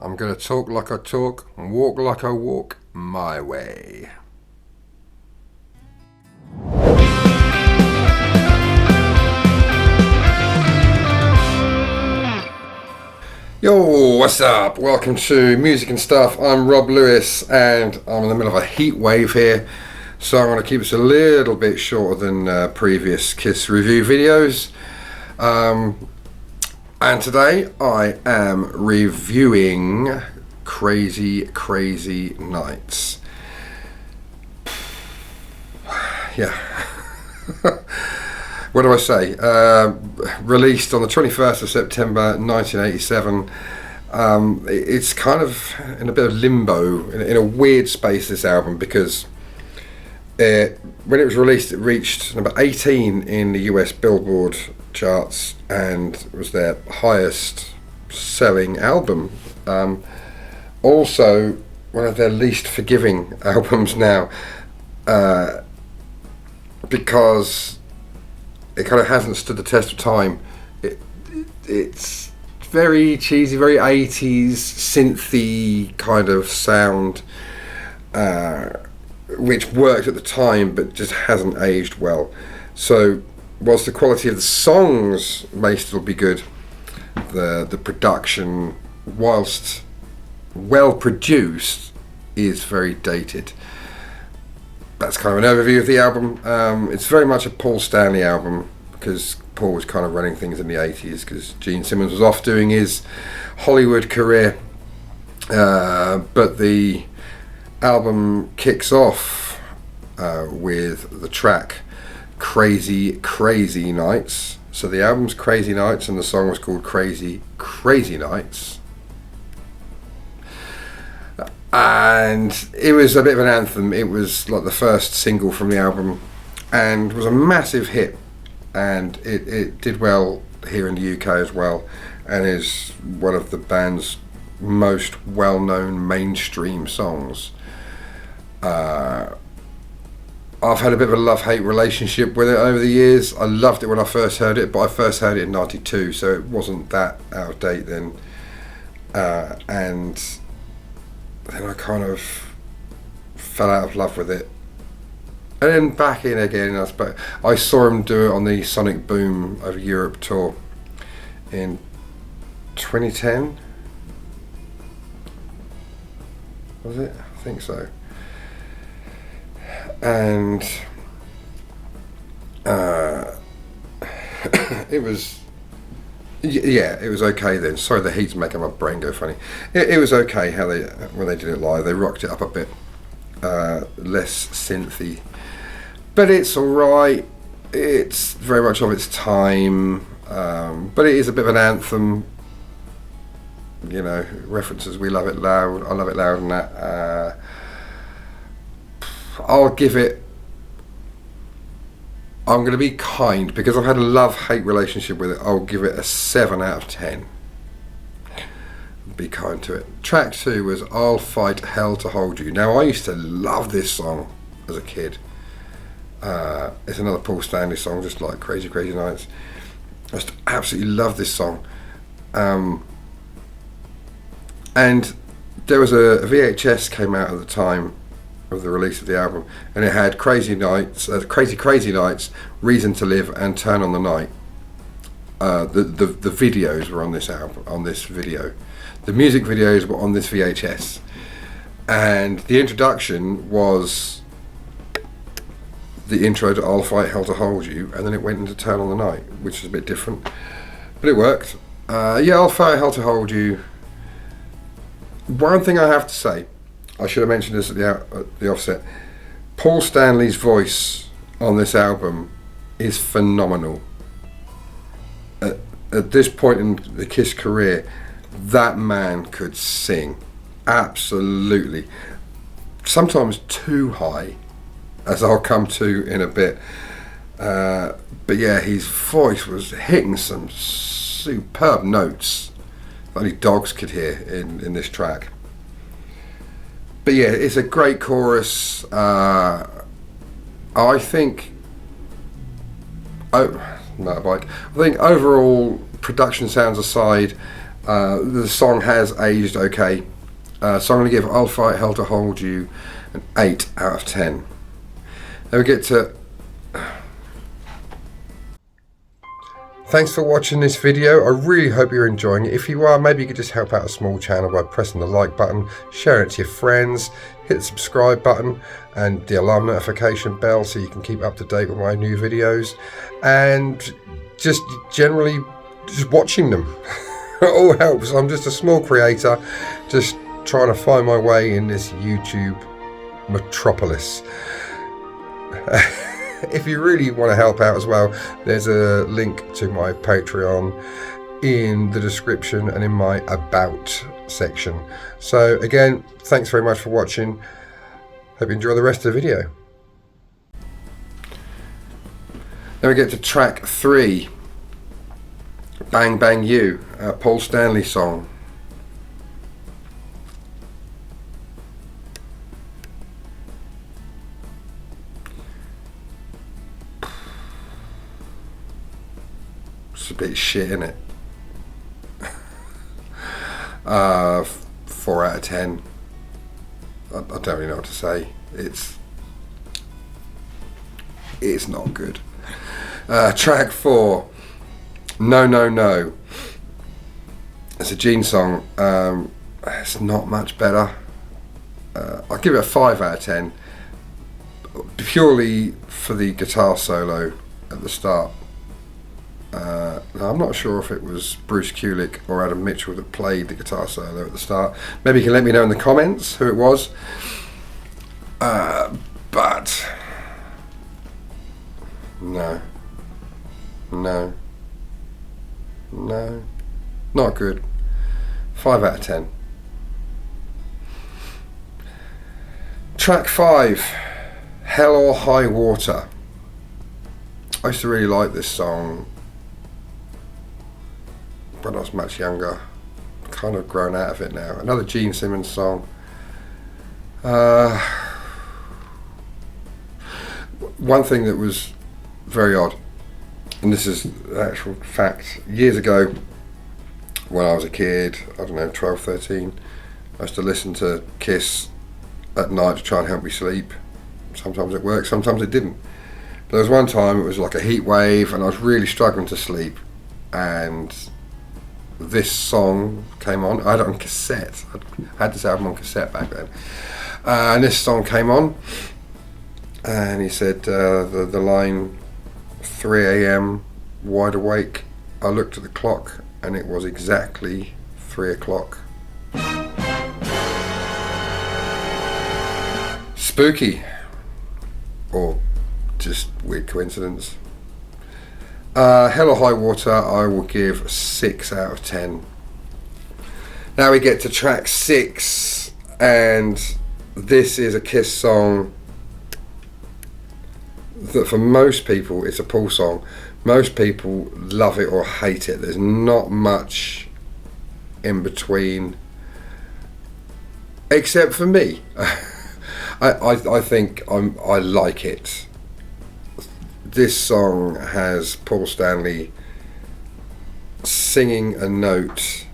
I'm going to talk like I talk and walk like I walk my way. Yo, what's up? Welcome to Music and Stuff. I'm Rob Lewis and I'm in the middle of a heat wave here. So I'm going to keep this a little bit shorter than previous Kiss review videos. And today I am reviewing Crazy Crazy Nights. Yeah. What do I say? Released on the 21st of September 1987. It's kind of in a bit of limbo, in a weird space, this album, because when it was released, it reached number 18 in the US Billboard charts and was their highest selling album. Also, one of their least forgiving albums now, because it kind of hasn't stood the test of time. It's very cheesy, very 80s, synthy kind of sound, which worked at the time but just hasn't aged well. So whilst the quality of the songs may still be good, the production, whilst well produced, is very dated. That's kind of an overview of the album. It's very much a Paul Stanley album, because Paul was kind of running things in the 80s because Gene Simmons was off doing his Hollywood career. But the album kicks off with the track Crazy Crazy Nights. So the album's Crazy Nights and the song was called Crazy Crazy Nights. And it was a bit of an anthem. It was like the first single from the album and was a massive hit, and it did well here in the UK as well, and is one of the band's most well-known mainstream songs. I've had a bit of a love-hate relationship with it over the years. I loved it when I first heard it, but I first heard it in 92, so it wasn't that out of date then. And then I kind of fell out of love with it, and then back in again. I saw him do it on the Sonic Boom over Europe tour in 2010. Was it? I think so. And it was, yeah, it was okay then. Sorry, the heat's making my brain go funny. It was okay when they did it live. They rocked it up a bit, less synthy, but it's all right. It's very much of its time, but it is a bit of an anthem. You know, references "We Love It Loud," "I Love It Loud," and that. I'll give it. I'm going to be kind because I've had a love-hate relationship with it. I'll give it a 7 out of 10. Be kind to it. Track 2 was I'll Fight Hell to Hold You. Now, I used to love this song as a kid. It's another Paul Stanley song, just like Crazy Crazy Nights. I just absolutely love this song. And there was a VHS came out at the time of the release of the album, and it had Crazy Crazy Nights, Reason to Live, and Turn on the Night. The videos were on this album, on this video. The music videos were on this VHS, and the introduction was the intro to I'll Fight Hell to Hold You, and then it went into Turn on the Night, which was a bit different, but it worked. Yeah, I'll Fight Hell to Hold You. One thing I have to say, I should have mentioned this at the offset. Paul Stanley's voice on this album is phenomenal. At this point in the Kiss career, that man could sing. Absolutely. Sometimes too high, as I'll come to in a bit. But yeah, his voice was hitting some superb notes that only dogs could hear in this track. But yeah, it's a great chorus. I think overall, production sounds aside, The song has aged okay. So I'm going to give I'll Fight Hell to Hold You an 8 out of 10. Then we get to... Thanks for watching this video. I really hope you're enjoying it. If you are, maybe you could just help out a small channel by pressing the like button, sharing it to your friends, hit the subscribe button and the alarm notification bell so you can keep up to date with my new videos, and just generally just watching them. It all helps. I'm just a small creator just trying to find my way in this YouTube metropolis. If you really want to help out as well, there's a link to my Patreon in the description and in my About section. So again, thanks very much for watching. Hope you enjoy the rest of the video. Then we get to track 3, Bang Bang You, a Paul Stanley song. It's a bit shit, isn't it? 4 out of 10. I don't really know what to say. It's not good. Track 4, No No No. It's a Gene song. It's not much better. I'll give it a 5 out of 10, purely for the guitar solo at the start. Now I'm not sure if it was Bruce Kulick or Adam Mitchell that played the guitar solo at the start. Maybe you can let me know in the comments who it was. But no, not good. 5 out of 10. Track 5, Hell or High Water. I used to really like this song when I was much younger. Kind of grown out of it now. Another Gene Simmons song. One thing that was very odd, and this is an actual fact, years ago when I was a kid, I don't know, 12, 13, I used to listen to Kiss at night to try and help me sleep. Sometimes it worked, sometimes it didn't. But there was one time it was like a heat wave and I was really struggling to sleep, and this song came on. I had it on cassette. I had this album on cassette back then. And this song came on, and he said the line, 3 a.m, wide awake. I looked at the clock and it was exactly 3 o'clock. Spooky, or just weird coincidence. Hell or High Water, I will give 6 out of 10. Now we get to track 6, and this is a Kiss song that for most people, it's a Paul song. Most people love it or hate it. There's not much in between, except for me. I think I like it. This song has Paul Stanley singing a note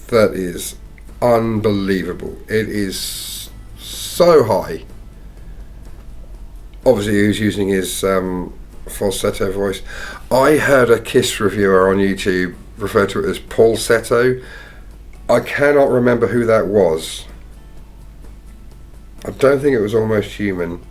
that is unbelievable. It is so high. Obviously he was using his falsetto voice. I heard a Kiss reviewer on YouTube refer to it as Paulsetto. I cannot remember who that was. I don't think it was Almost Human.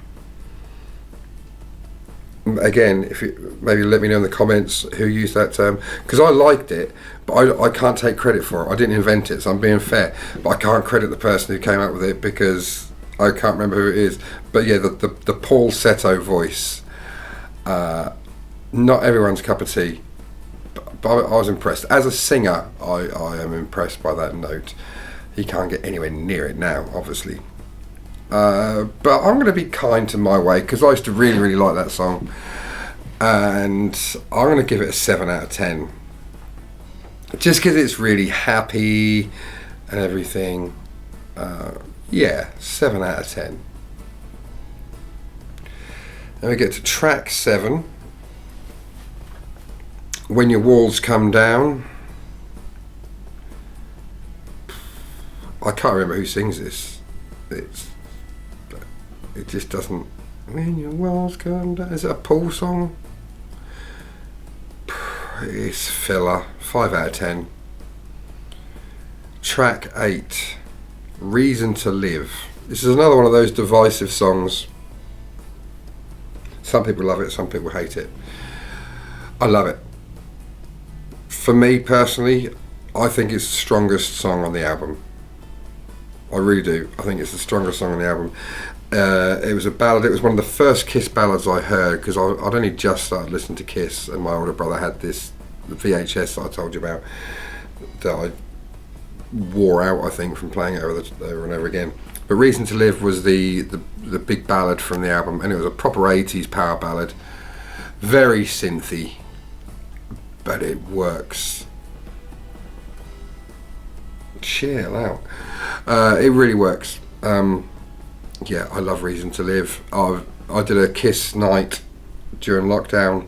Again, if you maybe let me know in the comments who used that term, because I liked it, but I can't take credit for it. I didn't invent it, so I'm being fair, but I can't credit the person who came up with it because I can't remember who it is. But yeah, the Paulsetto voice, not everyone's cup of tea, but I was impressed. As a singer, I am impressed by that note. He can't get anywhere near it now, obviously. But I'm going to be kind to My Way, because I used to really, really like that song, and I'm going to give it a 7 out of 10, just because it's really happy and everything. Yeah, 7 out of 10. Then we get to track 7, When Your Walls Come Down. I can't remember who sings this. It just doesn't. When your walls come down. Is it a Paul song? It's filler. 5 out of 10. Track 8. Reason to Live. This is another one of those divisive songs. Some people love it, some people hate it. I love it. For me personally, I think it's the strongest song on the album. I really do. I think it's the strongest song on the album. It was a ballad. It was one of the first Kiss ballads I heard, because I'd only just started listening to Kiss, and my older brother had this VHS that I told you about that I wore out, I think, from playing it over and over again. But Reason to Live was the big ballad from the album, and it was a proper 80s power ballad. Very synthy, but it works. Chill out. It really works. Yeah, I love Reason to Live. I did a Kiss night during lockdown,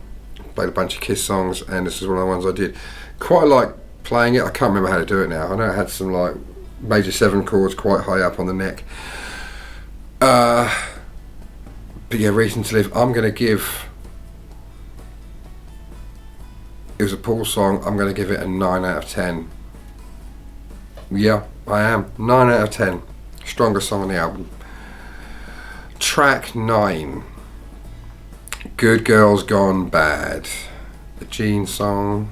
played a bunch of Kiss songs, and this is one of the ones I did. Quite like playing it. I can't remember how to do it now. I know it had some like major 7 chords quite high up on the neck. But yeah, Reason to Live, I'm going to give... It was a Paul song. I'm going to give it a 9 out of 10. Yeah, I am. 9 out of 10. Strongest song on the album. Track 9. Good Girls Gone Bad. The Gene song.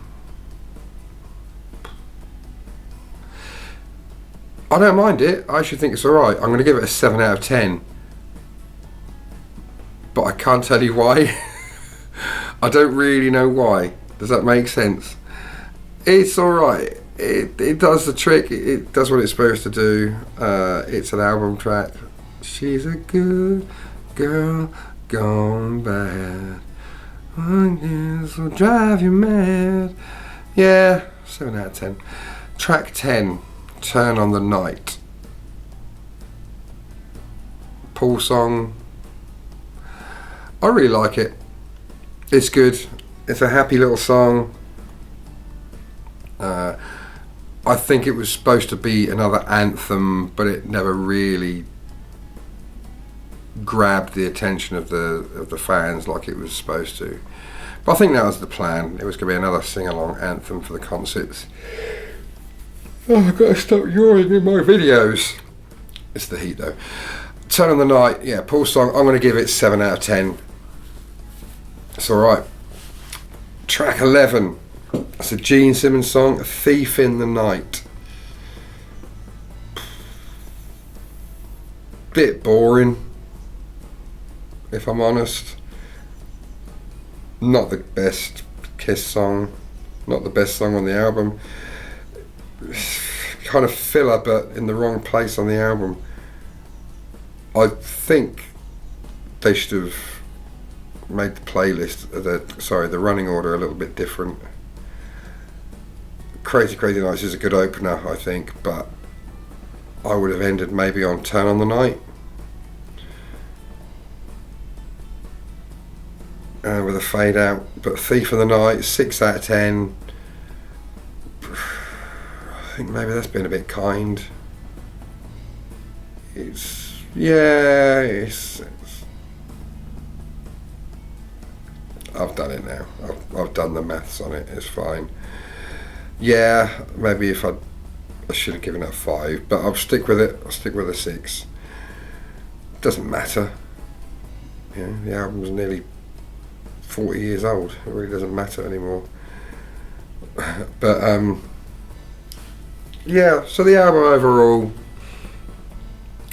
I don't mind it. I actually think it's alright. I'm going to give it a 7 out of 10. But I can't tell you why. I don't really know why. Does that make sense? It's alright. It does the trick. It does what it's supposed to do. It's an album track. She's a good girl gone bad. This will drive you mad. Yeah, 7 out of 10. Track 10. Turn on the Night. Paul song. I really like it. It's good. It's a happy little song. I think it was supposed to be another anthem, but it never really grabbed the attention of the fans like it was supposed to. But I think that was the plan. It was going to be another sing-along anthem for the concerts. Oh, I've got to stop yawning in my videos. It's the heat though. Turn on the Night, yeah, Paul song. I'm going to give it 7 out of 10. It's alright. Track 11. It's a Gene Simmons song, A Thief in the Night. Bit boring, if I'm honest. Not the best Kiss song. Not the best song on the album. Kind of filler, but in the wrong place on the album. I think they should have made the playlist, the running order a little bit different. Crazy Nights is a good opener, I think, but I would have ended maybe on Turn on the Night. With a fade out. But Thief of the Night, 6 out of 10. I think maybe that's been a bit kind. I've done it now. I've done the maths on it. It's fine. Yeah, maybe if I should have given it a 5, but I'll stick with it. I'll stick with a 6. Doesn't matter. You know, the album's nearly 40 years old. It really doesn't matter anymore. But yeah. So the album overall,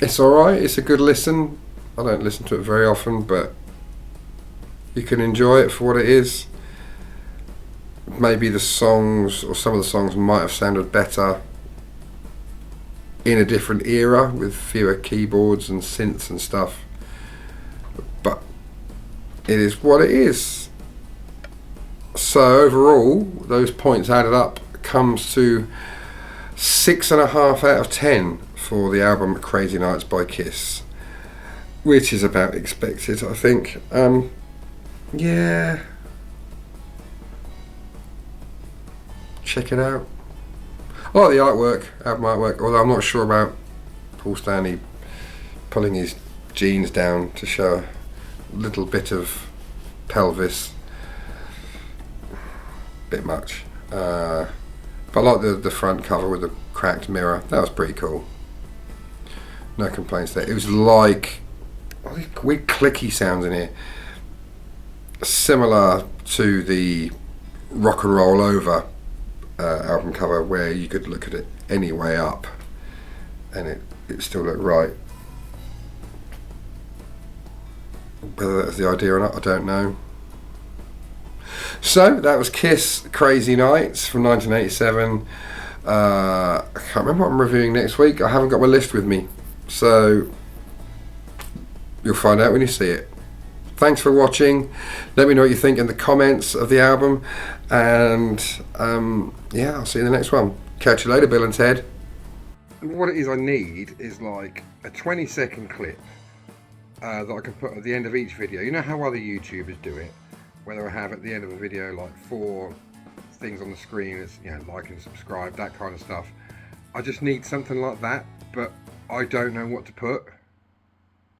it's alright. It's a good listen. I don't listen to it very often, but you can enjoy it for what it is. Maybe the songs, or some of the songs, might have sounded better in a different era with fewer keyboards and synths and stuff, but it is what it is. So overall, those points added up comes to 6.5 out of 10 for the album Crazy Nights by Kiss, which is about expected, I think. Yeah, check it out. I like the artwork, album artwork, although I'm not sure about Paul Stanley pulling his jeans down to show a little bit of pelvis. Bit much. But I like the front cover with the cracked mirror. That was pretty cool. No complaints there. It was like weird clicky sounds in here, similar to the Rock and Roll Over album cover, where you could look at it any way up and it still looked right. Whether that's the idea or not, I don't know. So that was Kiss Crazy Nights from 1987. I can't remember what I'm reviewing next week. I haven't got my list with me, so you'll find out when you see it. Thanks for watching. Let me know what you think in the comments of the album, and yeah, I'll see you in the next one. Catch you later, Bill and Ted. What it is I need is like a 20-second clip that I can put at the end of each video. You know how other YouTubers do it, whether I have at the end of a video like 4 things on the screen as, you know, like and subscribe, that kind of stuff. I just need something like that, but I don't know what to put.